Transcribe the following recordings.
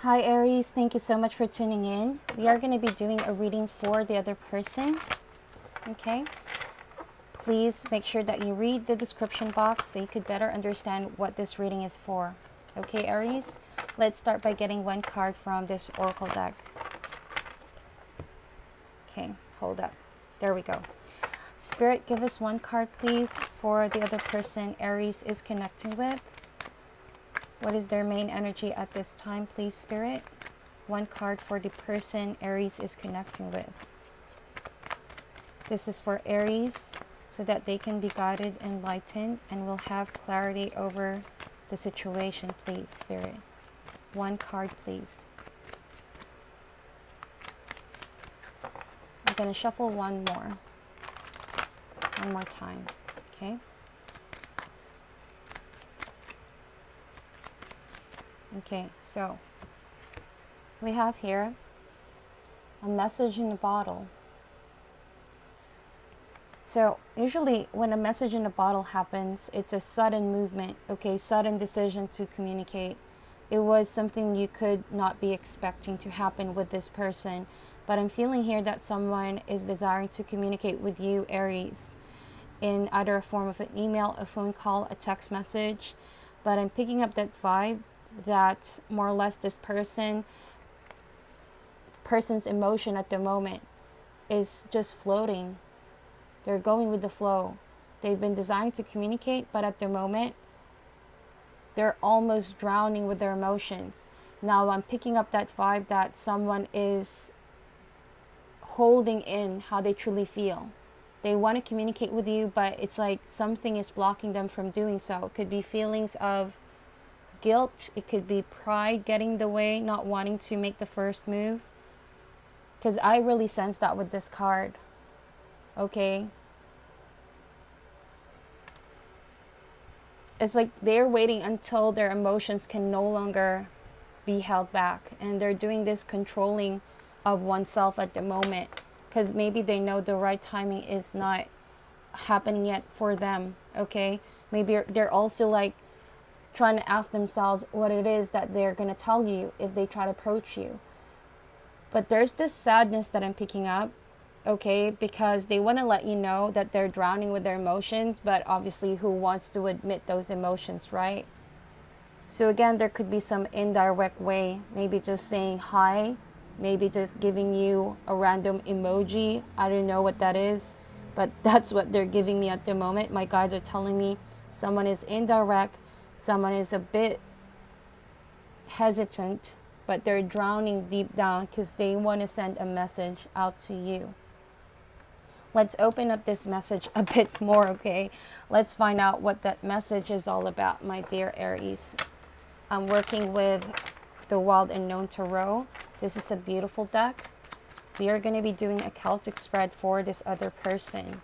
Hi Aries, thank you so much for tuning in. We are going to be doing a reading for the other person. Okay? Please make sure that you read the description box so you could better understand what this reading is for. Okay, Aries? Let's start by getting one card from this oracle deck. Okay, hold up. There we go. Spirit, give us one card, please, for the other person Aries is connecting with. What is their main energy at this time, please, Spirit? One card for the person Aries is connecting with. This is for Aries, so that they can be guided, enlightened, and will have clarity over the situation, please, Spirit. One card, please. I'm going to shuffle one more time, okay? Okay, so we have here a message in a bottle. So usually when a message in a bottle happens, it's a sudden movement, okay, sudden decision to communicate. It was something you could not be expecting to happen with this person. But I'm feeling here that someone is desiring to communicate with you, Aries, in either a form of an email, a phone call, a text message. But I'm picking up that vibe that more or less this person's emotion at the moment is just floating. They're going with the flow. They've been designed to communicate, but at the moment they're almost drowning with their emotions. Now I'm picking up that vibe that someone is holding in how they truly feel. They want to communicate with you, but it's like something is blocking them from doing so. It could be feelings of guilt. It could be pride getting in the way, not wanting to make the first move. Because I really sense that with this card. Okay? It's like they're waiting until their emotions can no longer be held back. And they're doing this controlling of oneself at the moment. Because maybe they know the right timing is not happening yet for them. Okay? Maybe they're also like trying to ask themselves what it is that they're going to tell you if they try to approach you. But there's this sadness that I'm picking up, okay, because they want to let you know that they're drowning with their emotions, but obviously who wants to admit those emotions, right? So again, there could be some indirect way, maybe just saying hi, maybe just giving you a random emoji. I don't know what that is, but that's what they're giving me at the moment. My guides are telling me someone is indirect, someone is a bit hesitant, but they're drowning deep down because they want to send a message out to you. Let's open up this message a bit more, okay? Let's find out what that message is all about, my dear Aries. I'm working with the Wild Unknown Tarot. This is a beautiful deck. We are going to be doing a Celtic Spread for this other person.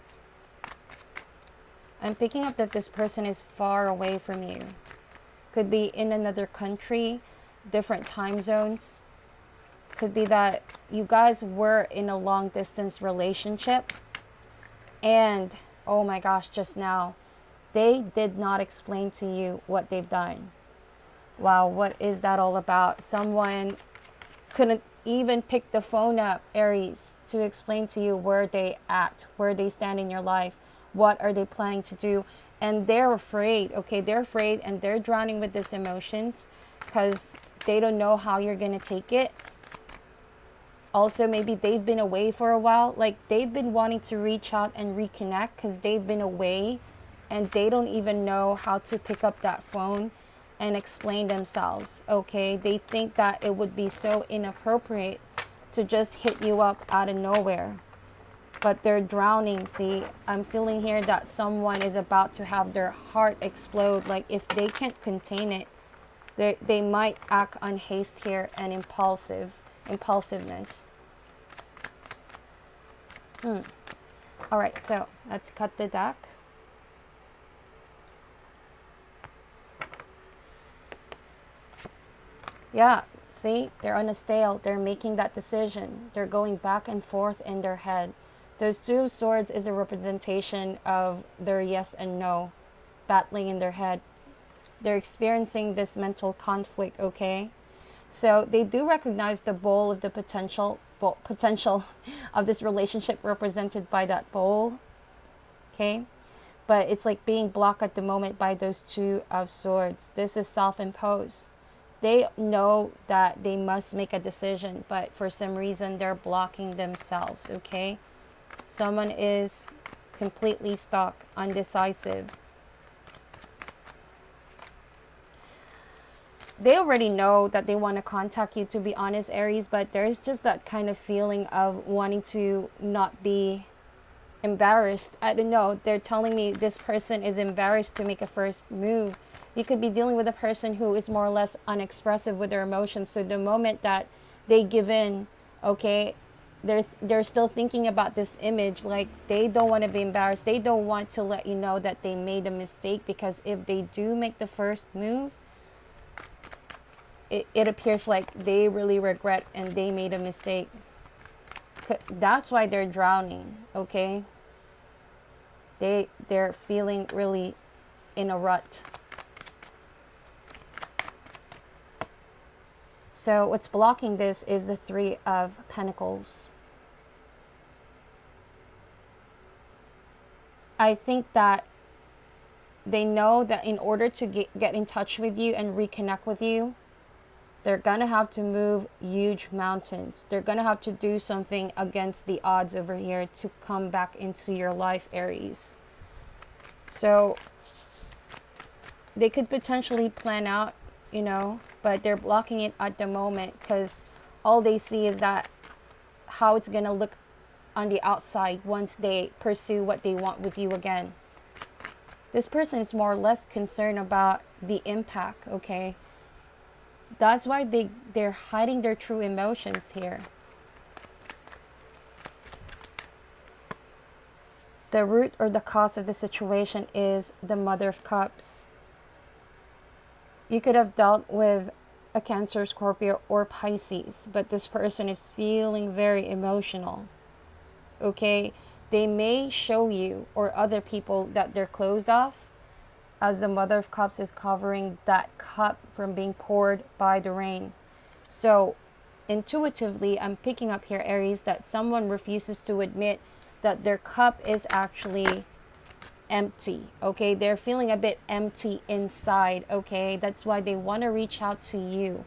I'm picking up that this person is far away from you. Could be in another country, different time zones. Could be that you guys were in a long distance relationship. And, oh my gosh, just now, they did not explain to you what they've done. Wow, what is that all about? Someone couldn't even pick the phone up, Aries, to explain to you where they at, where they stand in your life, what are they planning to do. And they're afraid, okay? They're afraid and they're drowning with these emotions because they don't know how you're going to take it. Also, maybe they've been away for a while. Like, they've been wanting to reach out and reconnect because they've been away and they don't even know how to pick up that phone and explain themselves, okay? They think that it would be so inappropriate to just hit you up out of nowhere. But they're drowning, see? I'm feeling here that someone is about to have their heart explode. Like, if they can't contain it, they might act on haste here and impulsiveness. All right, so let's cut the deck. Yeah, see, they're on a stale. They're making that decision. They're going back and forth in their head. Those two of swords is a representation of their yes and no battling in their head. They're experiencing this mental conflict, okay? So they do recognize the bowl of the potential of this relationship represented by that bowl. Okay. But it's like being blocked at the moment by those Two of Swords. This is self-imposed. They know that they must make a decision, but for some reason they're blocking themselves, okay? Someone is completely stuck, undecisive. They already know that they want to contact you, to be honest, Aries, but there's just that kind of feeling of wanting to not be embarrassed. I don't know. They're telling me this person is embarrassed to make a first move. You could be dealing with a person who is more or less unexpressive with their emotions. So the moment that they give in, okay, they're still thinking about this image. Like, they don't want to be embarrassed. They don't want to let you know that they made a mistake, because if they do make the first move, it appears like they really regret and they made a mistake. That's why they're drowning, okay? They're feeling really in a rut. So what's blocking this is the Three of Pentacles. I think that they know that in order to get in touch with you and reconnect with you, they're going to have to move huge mountains. They're going to have to do something against the odds over here to come back into your life, Aries. So they could potentially plan out, you know, but they're blocking it at the moment, because all they see is that how it's going to look on the outside once they pursue what they want with you again. This person is more or less concerned about the impact, okay? That's why they're hiding their true emotions here. The root or the cause of the situation is the Mother of Cups. You could have dealt with a Cancer, Scorpio, or Pisces, but this person is feeling very emotional. Okay? They may show you or other people that they're closed off, as the Mother of Cups is covering that cup from being poured by the rain. So intuitively, I'm picking up here, Aries, that someone refuses to admit that their cup is actually empty. Okay, they're feeling a bit empty inside. Okay, that's why they want to reach out to you.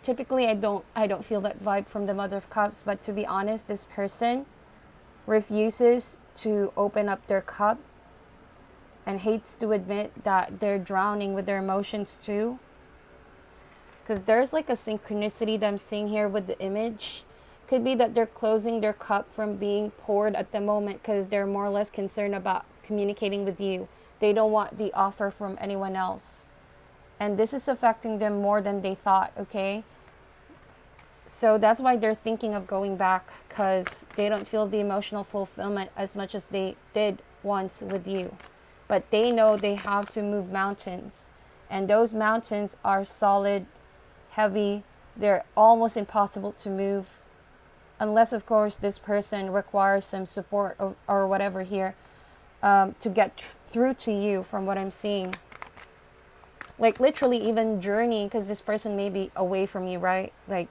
Typically, I don't feel that vibe from the Mother of Cups, but to be honest, this person refuses to open up their cup and hates to admit that they're drowning with their emotions too. Because there's like a synchronicity that I'm seeing here with the image. Could be that they're closing their cup from being poured at the moment because they're more or less concerned about communicating with you. They don't want the offer from anyone else. And this is affecting them more than they thought, okay? So that's why they're thinking of going back, because they don't feel the emotional fulfillment as much as they did once with you. But they know they have to move mountains. And those mountains are solid, heavy. They're almost impossible to move. Unless, of course, this person requires some support or whatever here to get through to you, from what I'm seeing. Like literally even journey, because this person may be away from you, right? Like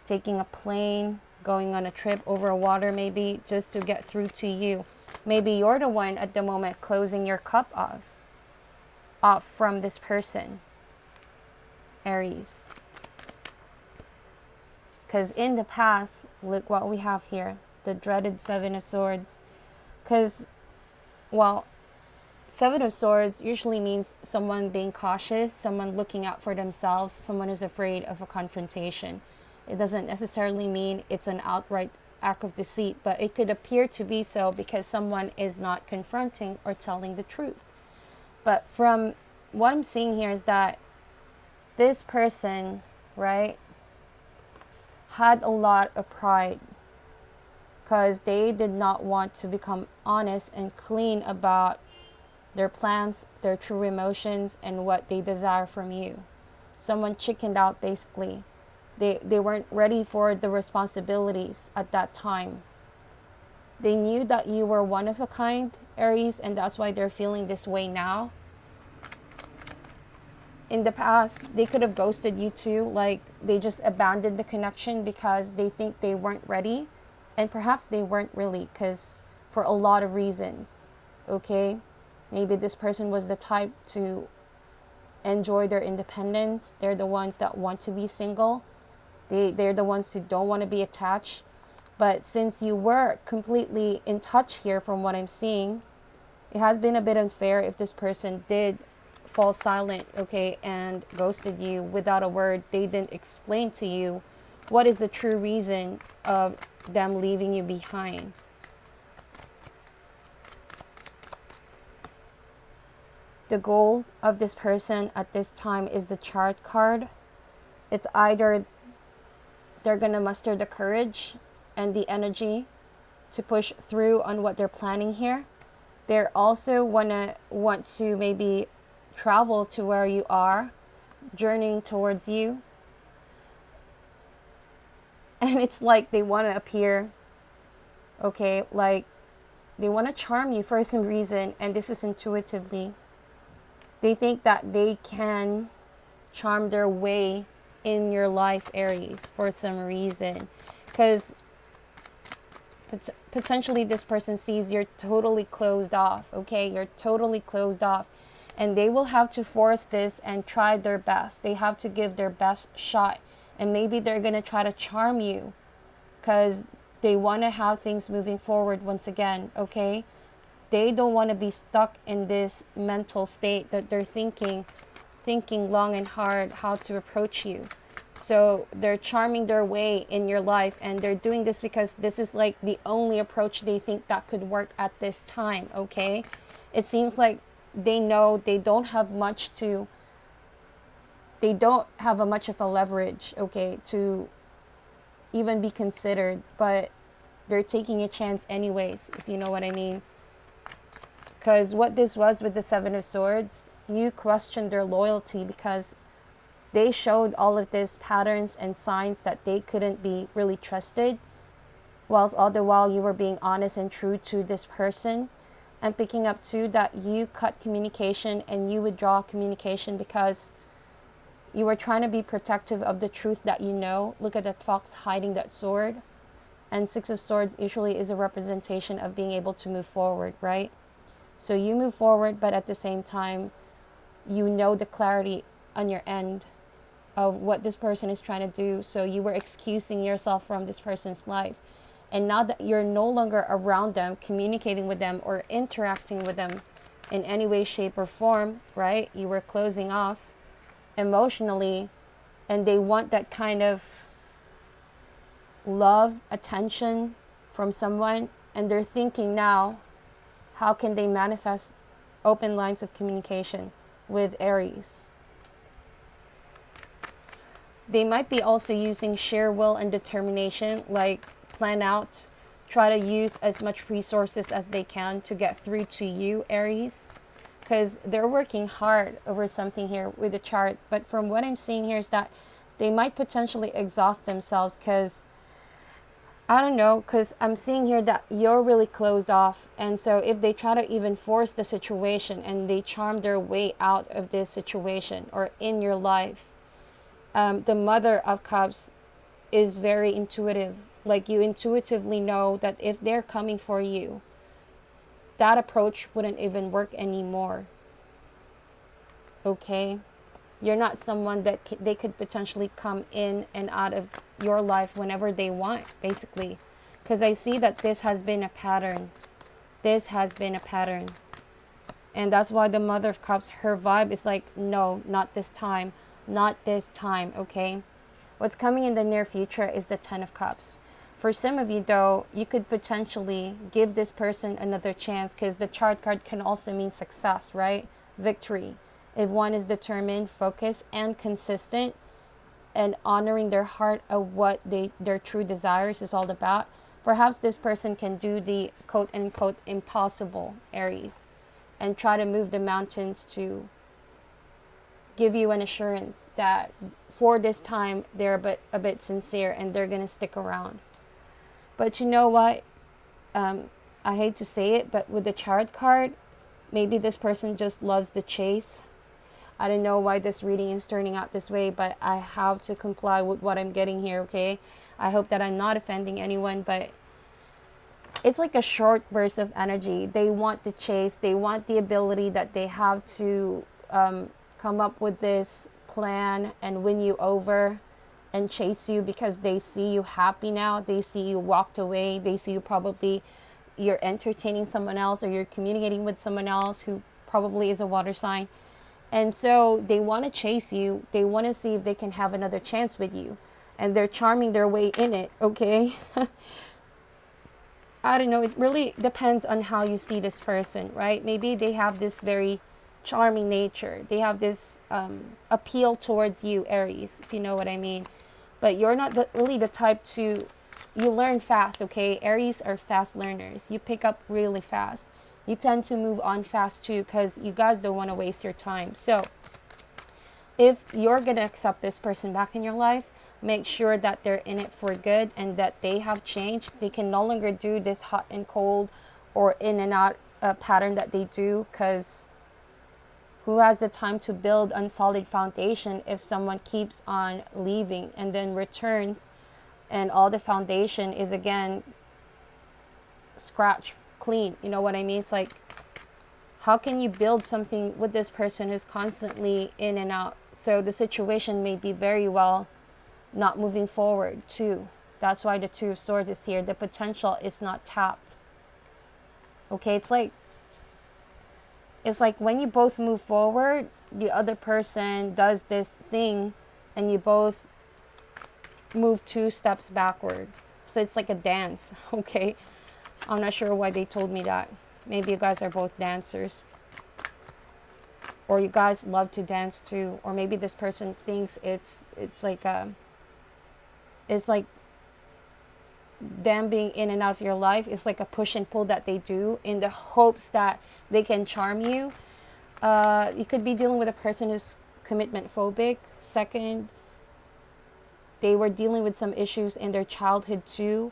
taking a plane, going on a trip over water maybe, just to get through to you. Maybe you're the one at the moment closing your cup off from this person, Aries. Because in the past, look what we have here, the dreaded Seven of Swords. Because, well, Seven of Swords usually means someone being cautious, someone looking out for themselves, someone who's afraid of a confrontation. It doesn't necessarily mean it's an outright act of deceit, but it could appear to be so because someone is not confronting or telling the truth. But from what I'm seeing here is that this person, right, had a lot of pride, because they did not want to become honest and clean about their plans, their true emotions, and what they desire from you. Someone chickened out, basically. They weren't ready for the responsibilities at that time. They knew that you were one of a kind, Aries, and that's why they're feeling this way now. In the past, they could have ghosted you too. Like, they just abandoned the connection because they think they weren't ready. And perhaps they weren't really, because for a lot of reasons. Okay? Maybe this person was the type to enjoy their independence. They're the ones that want to be single. They're the ones who don't want to be attached. But since you were completely in touch here from what I'm seeing, it has been a bit unfair if this person did fall silent, okay, and ghosted you without a word. They didn't explain to you what is the true reason of them leaving you behind. The goal of this person at this time is the Chart card. It's either they're going to muster the courage and the energy to push through on what they're planning here. They're also want to maybe travel to where you are, journeying towards you. And it's like they want to appear, okay, like they want to charm you for some reason, and this is intuitively. They think that they can charm their way in your life, Aries, for some reason. Because potentially this person sees you're totally closed off, okay? You're totally closed off. And they will have to force this and try their best. They have to give their best shot. And maybe they're going to try to charm you because they want to have things moving forward once again, okay? They don't want to be stuck in this mental state that they're thinking long and hard how to approach you. So they're charming their way in your life, and they're doing this because this is like the only approach they think that could work at this time, okay? It seems like they know they don't have much to, they don't have a much of a leverage, okay, to even be considered, but they're taking a chance anyways, if you know what I mean. Because what this was with the Seven of Swords, you questioned their loyalty because they showed all of these patterns and signs that they couldn't be really trusted, whilst all the while you were being honest and true to this person. And picking up too that you cut communication and you withdraw communication because you were trying to be protective of the truth that you know. Look at that fox hiding that sword. And Six of Swords usually is a representation of being able to move forward, right? So you move forward, but at the same time, you know the clarity on your end of what this person is trying to do. So you were excusing yourself from this person's life. And now that you're no longer around them, communicating with them or interacting with them in any way, shape, or form, right? You were closing off emotionally, and they want that kind of love, attention from someone. And they're thinking now, how can they manifest open lines of communication with Aries? They might be also using sheer will and determination, like plan out, try to use as much resources as they can to get through to you, Aries, because they're working hard over something here with the chart. But from what I'm seeing here is that they might potentially exhaust themselves because, I don't know, because I'm seeing here that you're really closed off. And so if they try to even force the situation and they charm their way out of this situation or in your life, the Mother of Cups is very intuitive. Like, you intuitively know that if they're coming for you, that approach wouldn't even work anymore. Okay? You're not someone that they could potentially come in and out of your life whenever they want, basically. Because I see that this has been a pattern. This has been a pattern. And that's why the Mother of Cups, her vibe is like, no, not this time. Not this time, okay? What's coming in the near future is the Ten of Cups. For some of you, though, you could potentially give this person another chance, because the chart card can also mean success, right? Victory. If one is determined, focused, and consistent, and honoring their heart of what their true desires is all about, perhaps this person can do the quote-unquote impossible, Aries, and try to move the mountains to give you an assurance that for this time they're a bit sincere and they're going to stick around. But you know what? I hate to say it, but with the Chariot card, maybe this person just loves the chase. I don't know why this reading is turning out this way, but I have to comply with what I'm getting here, okay? I hope that I'm not offending anyone, but it's like a short burst of energy. They want the chase. They want the ability that they have to come up with this plan and win you over and chase you because they see you happy now. They see you walked away. They see you probably you're entertaining someone else or you're communicating with someone else who probably is a water sign. And so they want to chase you. They want to see if they can have another chance with you. And they're charming their way in it, okay? I don't know. It really depends on how you see this person, right? Maybe they have this very charming nature. They have this appeal towards you, Aries, if you know what I mean. But you're not really the type to... You learn fast, okay? Aries are fast learners. You pick up really fast. You tend to move on fast too because you guys don't want to waste your time. So if you're going to accept this person back in your life, make sure that they're in it for good and that they have changed. They can no longer do this hot and cold or in and out pattern that they do, because who has the time to build on solid foundation if someone keeps on leaving and then returns and all the foundation is again scratch clean? You know what I mean? It's like, how can you build something with this person who's constantly in and out? So the situation may be very well not moving forward too. That's why the Two of Swords is here. The potential is not tapped. Okay, it's like when you both move forward, the other person does this thing and you both move 2 steps backward. So it's like a dance, okay? I'm not sure why they told me that. Maybe you guys are both dancers. Or you guys love to dance too. Or maybe this person thinks it's like them being in and out of your life. It's like a push and pull that they do in the hopes that they can charm you. You could be dealing with a person who's commitment phobic. Second, they were dealing with some issues in their childhood too.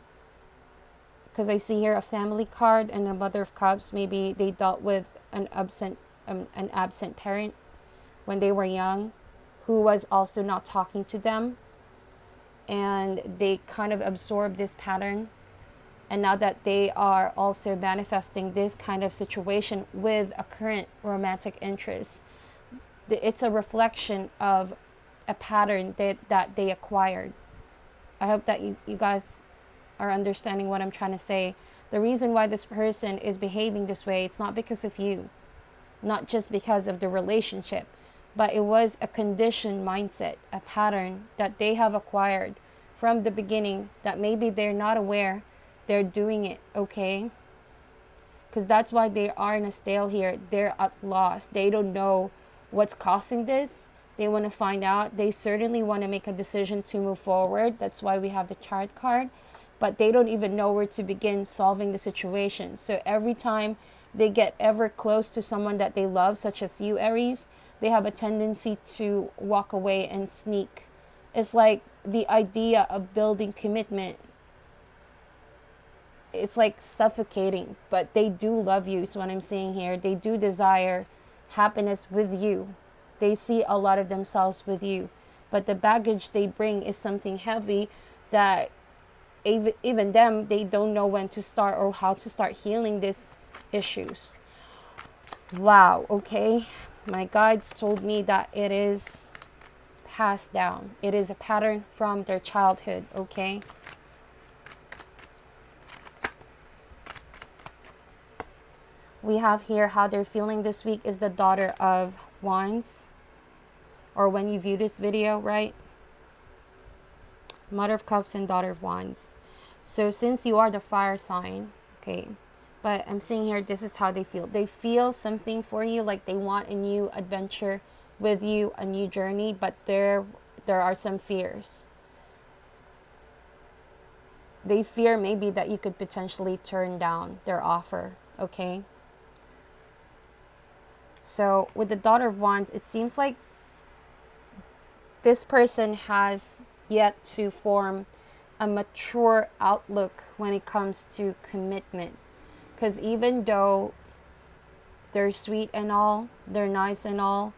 Because I see here a family card and a Mother of Cups. Maybe they dealt with an absent parent when they were young, who was also not talking to them, and they kind of absorbed this pattern. And now that they are also manifesting this kind of situation with a current romantic interest, it's a reflection of a pattern that they acquired. I hope that you guys are understanding what I'm trying to say. The reason why this person is behaving this way, it's not because of you, not just because of the relationship, but it was a conditioned mindset, a pattern that they have acquired from the beginning that maybe they're not aware they're doing it, okay? Because that's why they are in a stale here. They're at loss. They don't know what's causing this. They want to find out. They certainly want to make a decision to move forward. That's why we have the Chariot card. But they don't even know where to begin solving the situation. So every time they get ever close to someone that they love, such as you, Aries, they have a tendency to walk away and sneak. It's like the idea of building commitment. It's like suffocating, but they do love you, is what I'm saying here. They do desire happiness with you. They see a lot of themselves with you. But the baggage they bring is something heavy that even them, they don't know when to start or how to start healing these issues. Wow, okay. My guides told me that it is passed down. It is a pattern from their childhood, okay? We have here how they're feeling this week is the Daughter of Wands. Or when you view this video, right? Mother of Cups and Daughter of Wands. So since you are the fire sign, okay, but I'm seeing here, this is how they feel. They feel something for you, like they want a new adventure with you, a new journey, but there are some fears. They fear maybe that you could potentially turn down their offer, okay? So with the Daughter of Wands, it seems like this person has yet to form a mature outlook when it comes to commitment. Because even though they're sweet and all, they're nice and all,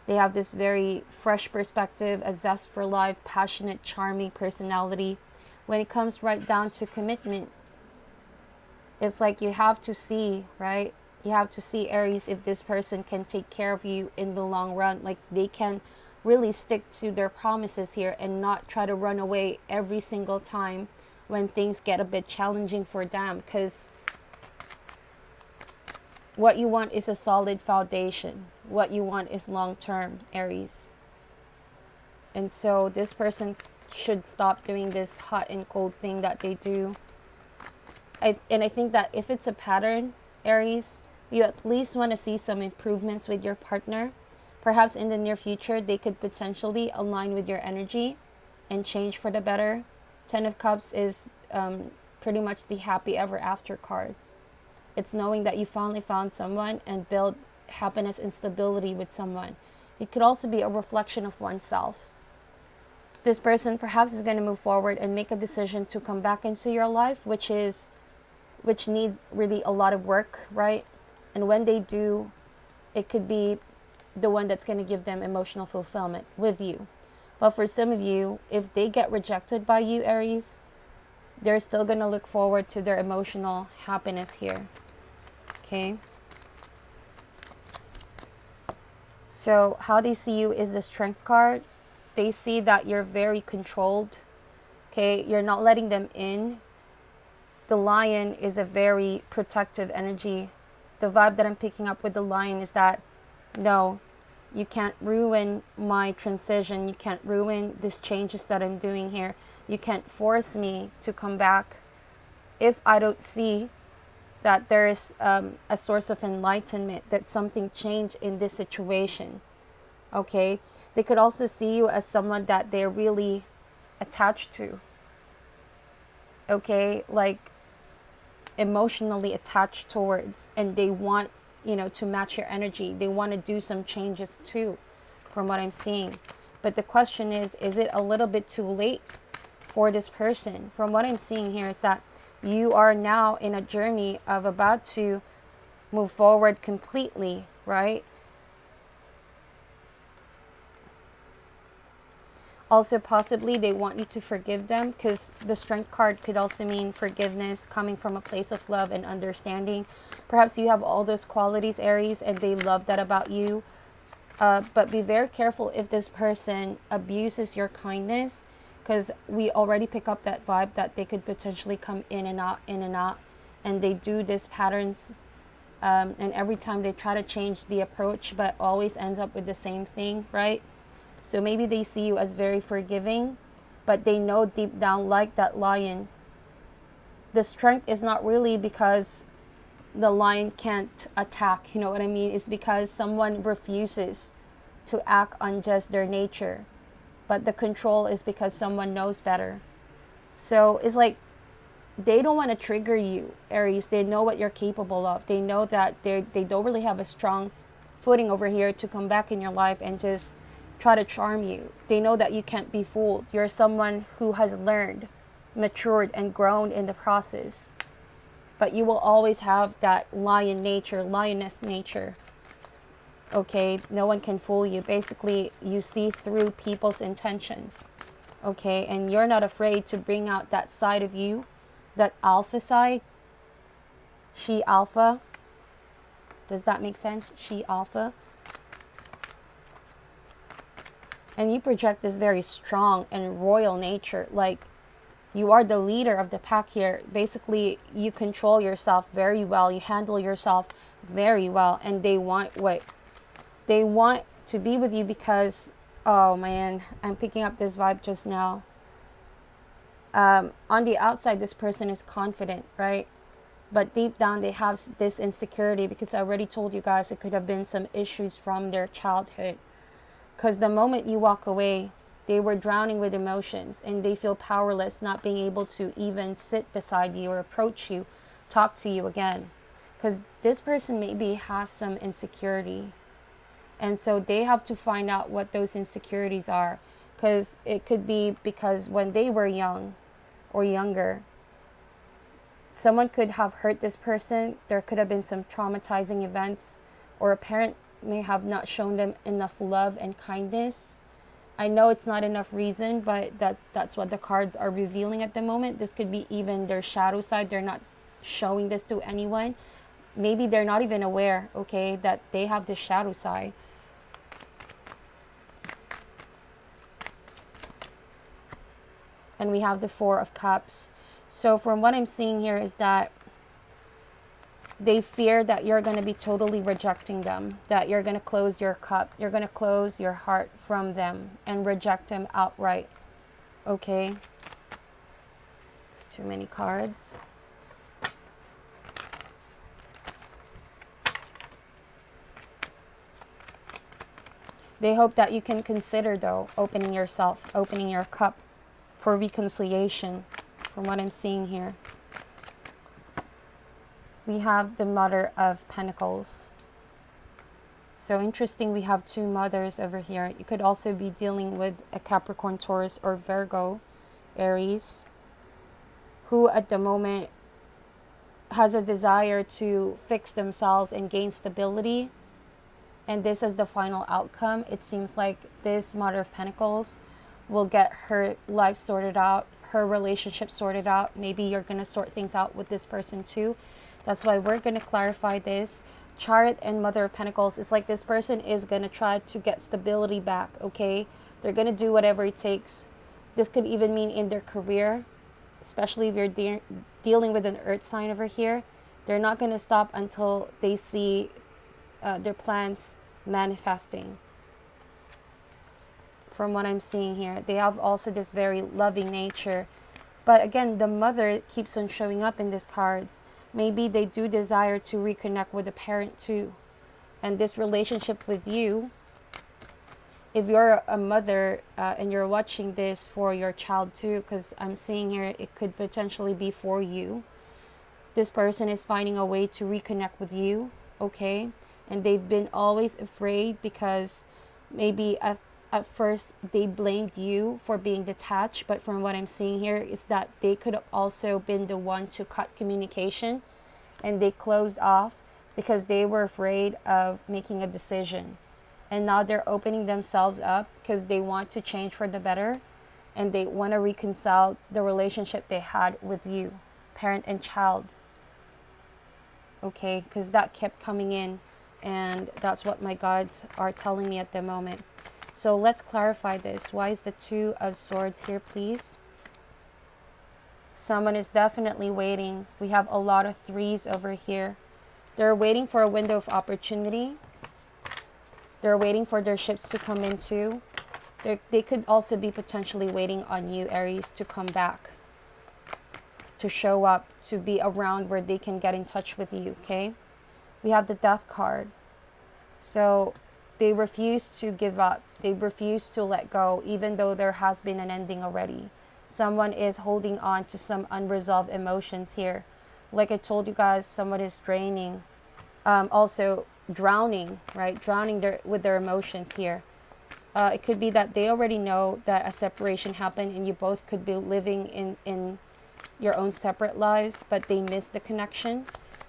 they have this very fresh perspective, a zest for life, passionate, charming personality. When it comes right down to commitment, it's like you have to see, right? You have to see, Aries, if this person can take care of you in the long run. Like they can really stick to their promises here and not try to run away every single time when things get a bit challenging for them. Because what you want is a solid foundation. What you want is long term, Aries. And so this person should stop doing this hot and cold thing that they do. And I think that if it's a pattern, Aries, you at least want to see some improvements with your partner. Perhaps in the near future, they could potentially align with your energy and change for the better. 10 of Cups is pretty much the happy ever after card. It's knowing that you finally found someone and build happiness and stability with someone. It could also be a reflection of oneself. This person perhaps is going to move forward and make a decision to come back into your life, which needs really a lot of work, right? And when they do, it could be the one that's going to give them emotional fulfillment with you. But for some of you, if they get rejected by you, Aries, they're still going to look forward to their emotional happiness here. Okay? So how they see you is the Strength card. They see that you're very controlled. Okay? You're not letting them in. The Lion is a very protective energy. The vibe that I'm picking up with the Lion is that, no, you can't ruin my transition. You can't ruin these changes that I'm doing here. You can't force me to come back if I don't see that there is a source of enlightenment, that something changed in this situation. Okay? They could also see you as someone that they're really attached to. Okay? Like emotionally attached towards, and they want, to match your energy. They want to do some changes too, from what I'm seeing. But the question is it a little bit too late for this person? From what I'm seeing here is that you are now in a journey of about to move forward completely, right? Also, possibly they want you to forgive them, because the Strength card could also mean forgiveness coming from a place of love and understanding. Perhaps you have all those qualities, Aries, and they love that about you. But be very careful if this person abuses your kindness, because we already pick up that vibe that they could potentially come in and out, and they do these patterns. And every time they try to change the approach, but always ends up with the same thing, right? So maybe they see you as very forgiving, but they know deep down, like that Lion, the strength is not really because the Lion can't attack, you know what I mean? It's because someone refuses to act on just their nature. But the control is because someone knows better. So it's like they don't want to trigger you, Aries. They know what you're capable of. They know that they don't really have a strong footing over here to come back in your life and just try to charm you. They know that you can't be fooled. You're someone who has learned, matured, and grown in the process. But you will always have that lion nature, lioness nature. Okay, no one can fool you. Basically, you see through people's intentions. Okay, and you're not afraid to bring out that side of you, that alpha side. She alpha. Does that make sense? She alpha. And you project this very strong and royal nature. Like, you are the leader of the pack here. Basically, you control yourself very well. You handle yourself very well. And they want what? They want to be with you because, oh man, I'm picking up this vibe just now. On the outside, this person is confident, right? But deep down, they have this insecurity, because I already told you guys it could have been some issues from their childhood. Because the moment you walk away, they were drowning with emotions and they feel powerless, not being able to even sit beside you or approach you, talk to you again. Because this person maybe has some insecurity. And so they have to find out what those insecurities are. Because it could be because when they were young or younger, Someone could have hurt this person. There could have been some traumatizing events, or a parent may have not shown them enough love and kindness. I know it's not enough reason, but that's what the cards are revealing at the moment. This could be even their shadow side. They're not showing this to anyone. Maybe they're not even aware, okay, that they have this shadow side. And we have the Four of Cups. So from what I'm seeing here is that they fear that you're going to be totally rejecting them, that you're going to close your cup, you're going to close your heart from them and reject them outright. Okay? It's too many cards. They hope that you can consider, though, opening yourself, opening your cup for reconciliation, from what I'm seeing here. We have the Mother of Pentacles. So interesting, we have two mothers over here. You could also be dealing with a Capricorn, Taurus, or Virgo, Aries, who at the moment has a desire to fix themselves and gain stability. And this is the final outcome. It seems like this Mother of Pentacles will get her life sorted out, her relationship sorted out. Maybe you're going to sort things out with this person too. That's why we're going to clarify this. Chariot and Mother of Pentacles, it's like this person is going to try to get stability back, okay? They're going to do whatever it takes. This could even mean in their career, especially if you're dealing with an earth sign over here. They're not going to stop until they see their plans manifesting. From what I'm seeing here, they have also this very loving nature. But again, the mother keeps on showing up in these cards. Maybe they do desire to reconnect with a parent too. And this relationship with you, if you're a mother and you're watching this for your child too, because I'm seeing here it could potentially be for you. This person is finding a way to reconnect with you, okay? And they've been always afraid because maybe at first they blamed you for being detached, but from what I'm seeing here is that they could have also been the one to cut communication, and they closed off because they were afraid of making a decision. And now they're opening themselves up because they want to change for the better, and they want to reconcile the relationship they had with you, parent and child. Okay, because that kept coming in, and that's what my guides are telling me at the moment. So let's clarify this. Why is the Two of Swords here, please? Someone is definitely waiting. We have a lot of threes over here. They're waiting for a window of opportunity. They're waiting for their ships to come in too. They could also be potentially waiting on you, Aries, to come back, to show up, to be around where they can get in touch with you, okay? We have the Death card. So they refuse to give up. They refuse to let go, even though there has been an ending already. Someone is holding on to some unresolved emotions here. Like I told you guys, someone is draining. Also drowning, right? Drowning with their emotions here. It could be that they already know that a separation happened and you both could be living in your own separate lives, but they miss the connection.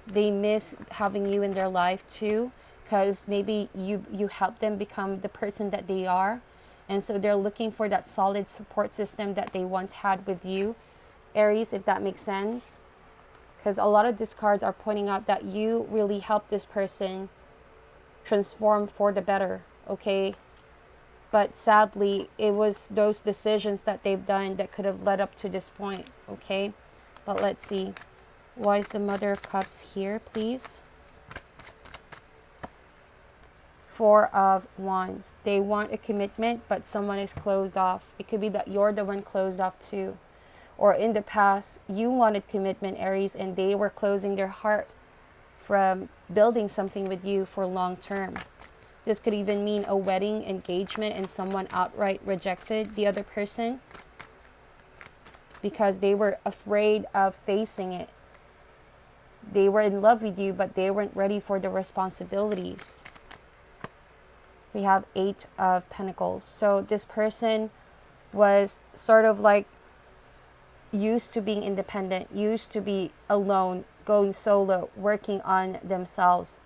They miss having you in their life too, because maybe you helped them become the person that they are. And so they're looking for that solid support system that they once had with you, Aries, if that makes sense. Because a lot of these cards are pointing out that you really helped this person transform for the better, okay? But sadly, it was those decisions that they've done that could have led up to this point, okay? But let's see. Why is the Mother of Cups here, please? Four of Wands. They want a commitment, but someone is closed off. It could be that you're the one closed off too. Or in the past, you wanted commitment, Aries, and they were closing their heart from building something with you for long term. This could even mean a wedding, engagement, and someone outright rejected the other person because they were afraid of facing it. They were in love with you, but they weren't ready for the responsibilities. We have Eight of Pentacles. So this person was sort of like, used to being independent, used to be alone, going solo, working on themselves.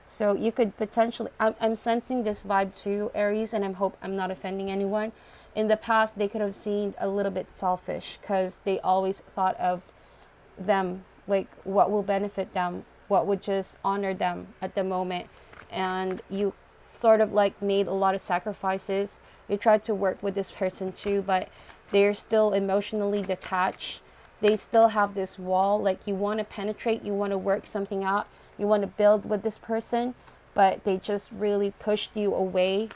So you could potentially, I'm sensing this vibe too, Aries, and I hope I'm not offending anyone. In the past, they could have seemed a little bit selfish because they always thought of them, like what will benefit them, what would just honor them at the moment. And you sort of like made a lot of sacrifices. You tried to work with this person too, but they're still emotionally detached. They still have this wall, like you want to penetrate, you want to work something out, you want to build with this person, but they just really pushed you away.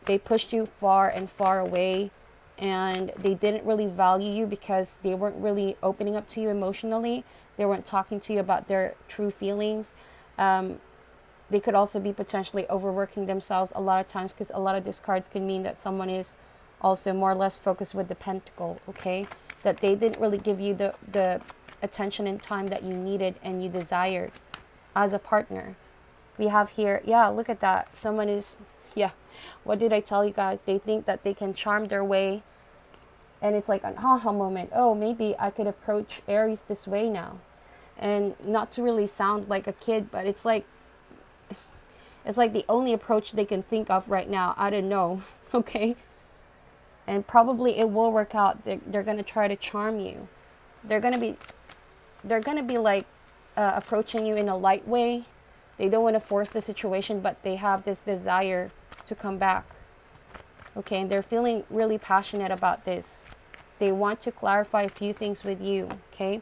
They pushed you far and far away, and they didn't really value you because they weren't really opening up to you emotionally. They weren't talking to you about their true feelings. They could also be potentially overworking themselves a lot of times, because a lot of these cards can mean that someone is also more or less focused with the pentacle, okay? That they didn't really give you the attention and time that you needed and you desired as a partner. We have here, yeah, look at that. Someone is, yeah, what did I tell you guys? They think that they can charm their way, and it's like an aha moment. Oh, maybe I could approach Aries this way now. And not to really sound like a kid, but it's like the only approach they can think of right now. I don't know, okay? And probably it will work out. They're going to try to charm you. They're going to be like approaching you in a light way. They don't want to force the situation, but they have this desire to come back. Okay, and they're feeling really passionate about this. They want to clarify a few things with you, okay?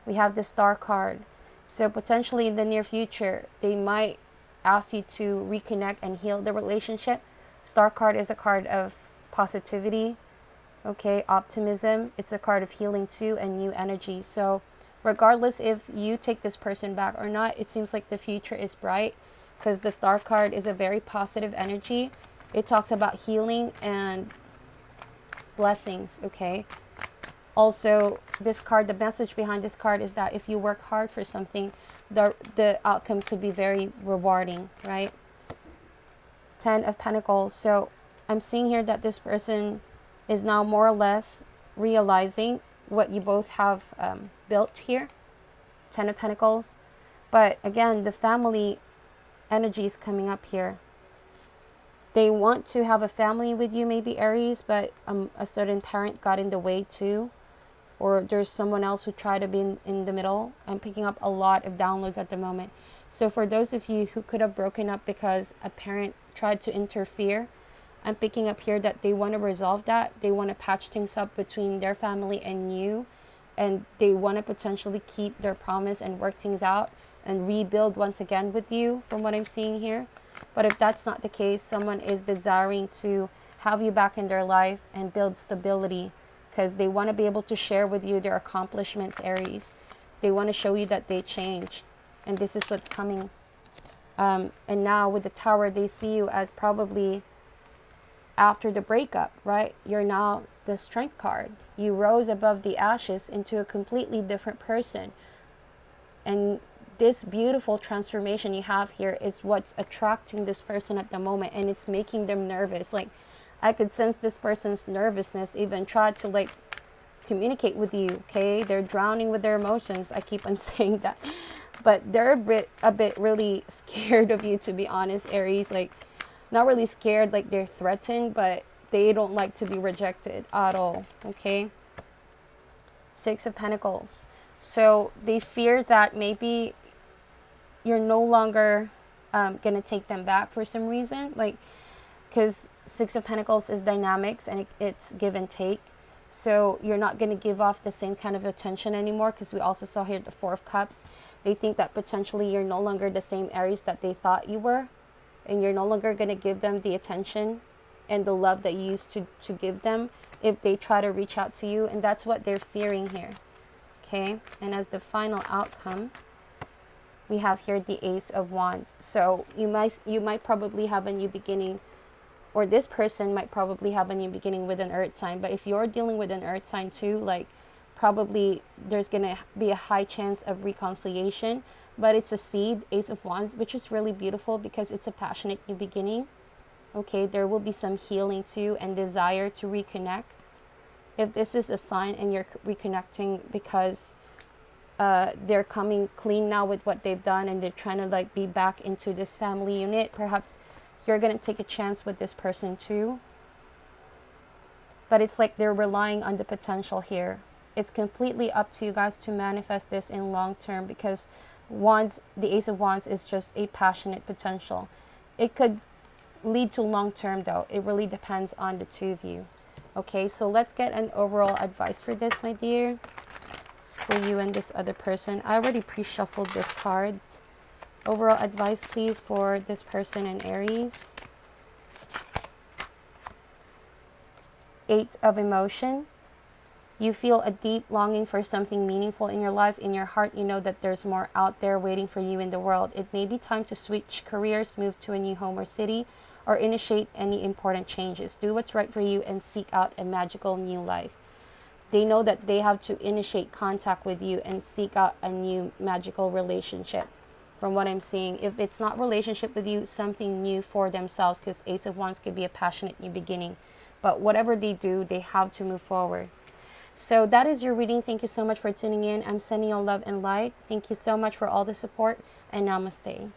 We have the Star card. So potentially in the near future, they might ask you to reconnect and heal the relationship. Star card is a card of positivity, okay, optimism. It's a card of healing too, and new energy. So regardless if you take this person back or not, it seems like the future is bright, because the Star card is a very positive energy. It talks about healing and blessings, okay? Also, this card, the message behind this card is that if you work hard for something, the outcome could be very rewarding, right? 10 of Pentacles. So I'm seeing here that this person is now more or less realizing what you both have built here. 10 of Pentacles. But again, the family energy is coming up here. They want to have a family with you, maybe Aries, but a certain parent got in the way too. Or there's someone else who tried to be in the middle. I'm picking up a lot of downloads at the moment. So for those of you who could have broken up because a parent tried to interfere, I'm picking up here that they want to resolve that. They want to patch things up between their family and you. And they want to potentially keep their promise and work things out and rebuild once again with you, from what I'm seeing here. But if that's not the case, someone is desiring to have you back in their life and build stability, because they want to be able to share with you their accomplishments, Aries. They want to show you that they changed. And this is what's coming. And now with the Tower, they see you as probably after the breakup, right? You're now the Strength card. You rose above the ashes into a completely different person. And this beautiful transformation you have here is what's attracting this person at the moment, and it's making them nervous. Like, I could sense this person's nervousness, even try to like communicate with you, okay? They're drowning with their emotions. I keep on saying that. But they're a bit really scared of you, to be honest, Aries. Like, not really scared, like they're threatened, but they don't like to be rejected at all, okay? 6 of Pentacles. So they fear that maybe you're no longer going to take them back for some reason. Like, because 6 of Pentacles is dynamics and it's give and take. So you're not going to give off the same kind of attention anymore, because we also saw here the 4 of Cups. They think that potentially you're no longer the same Aries that they thought you were. And you're no longer going to give them the attention and the love that you used to give them if they try to reach out to you. And that's what they're fearing here. Okay, and as the final outcome, we have here the Ace of Wands. So you might probably have a new beginning, or this person might probably have a new beginning with an earth sign. But if you're dealing with an earth sign too, like, probably there's gonna be a high chance of reconciliation. But it's a seed, Ace of Wands, which is really beautiful because it's a passionate new beginning. Okay, there will be some healing too and desire to reconnect. if this is a sign and you're reconnecting because they're coming clean now with what they've done and they're trying to like be back into this family unit, perhaps you're going to take a chance with this person too. But it's like they're relying on the potential here. It's completely up to you guys to manifest this in long term, because wands, the Ace of Wands is just a passionate potential. It could lead to long term though. It really depends on the two of you. Okay, so let's get an overall advice for this, my dear, for you and this other person. I already pre-shuffled these cards. Overall advice, please, for this person in Aries. 8 of emotion. You feel a deep longing for something meaningful in your life. In your heart, you know that there's more out there waiting for you in the world. It may be time to switch careers, move to a new home or city, or initiate any important changes. Do what's right for you and seek out a magical new life. They know that they have to initiate contact with you and seek out a new magical relationship. From what I'm seeing, if it's not relationship with you, something new for themselves, because Ace of Wands could be a passionate new beginning. But whatever they do, they have to move forward. So that is your reading. Thank you so much for tuning in. I'm sending you love and light. Thank you so much for all the support, and namaste.